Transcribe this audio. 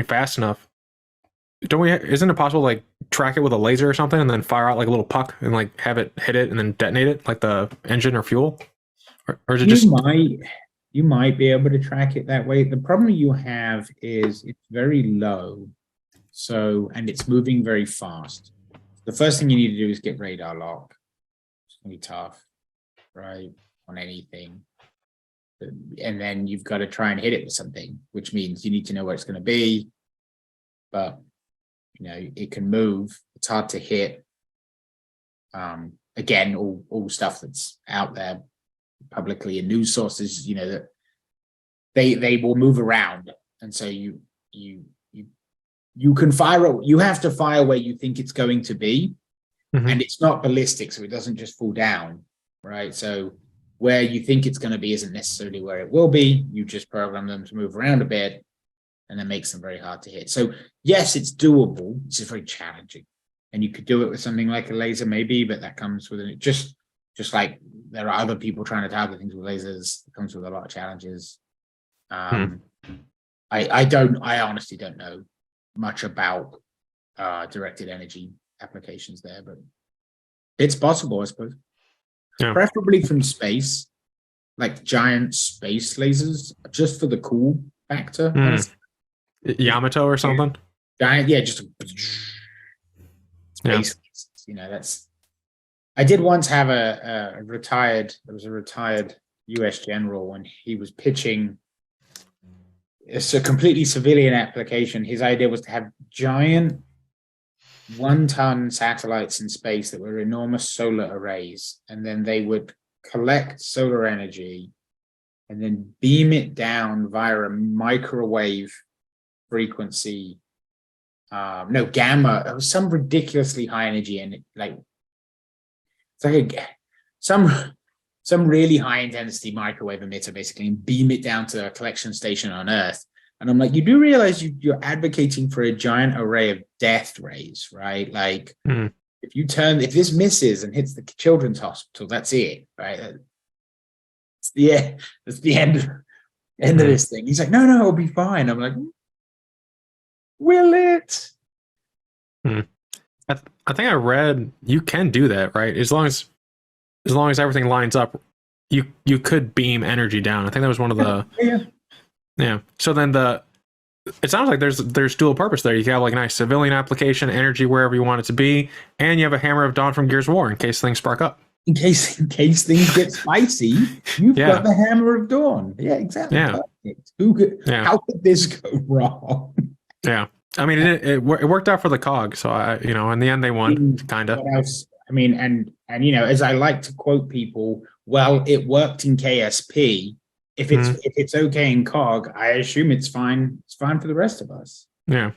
fast enough, don't we? Isn't it possible to, like, track it with a laser or something, and then fire out like a little puck and like have it hit it and then detonate it like the engine or fuel, or is it just? You might be able to track it that way. The problem you have is it's very low, and it's moving very fast. The first thing you need to do is get radar lock. It's gonna be tough, right? On anything. And then you've got to try and hit it with something, which means you need to know where it's going to be. But it can move. It's hard to hit. Again, all stuff that's out there publicly in news sources, that they will move around, and so you can fire. You have to fire where you think it's going to be, and it's not ballistic, so it doesn't just fall down, right? So where you think it's going to be isn't necessarily where it will be. You just program them to move around a bit, and that makes them very hard to hit. So yes, it's doable. It's just very challenging, and you could do it with something like a laser, maybe, but that comes with it. Just like there are other people trying to target things with lasers. It comes with a lot of challenges. I honestly don't know much about directed energy applications there, but it's possible, I suppose. Yeah. Preferably from space, like giant space lasers, just for the cool factor. Yamato or something. Giant, just space. Yeah. That's. I did once have a retired U.S. general when he was pitching. It's a completely civilian application. His idea was to have giant 1-ton satellites in space that were enormous solar arrays, and then they would collect solar energy and then beam it down via a microwave frequency. No, gamma. It was some ridiculously high energy, and it's like some really high intensity microwave emitter, basically, and beam it down to a collection station on Earth. And I'm like, you do realize you're advocating for a giant array of death rays, right? Like, if this misses and hits the children's hospital, that's it, right? That's the end of this thing. He's like, no, it'll be fine. I'm like, will it? I think I read you can do that, right? As long as everything lines up, you could beam energy down. I think that was one of the yeah. So then it sounds like there's dual purpose there. You can have like a nice civilian application, energy wherever you want it to be, and you have a Hammer of Dawn from Gears of War in case things spark up. In case things get spicy, you've got the Hammer of Dawn. Yeah, exactly. Yeah. How could this go wrong? Yeah. I mean, it worked out for the COG, so in the end they won, kind of. What else? I mean, and as I like to quote people, well, it worked in KSP. If it's okay in COG, I assume it's fine. It's fine for the rest of us. Yeah.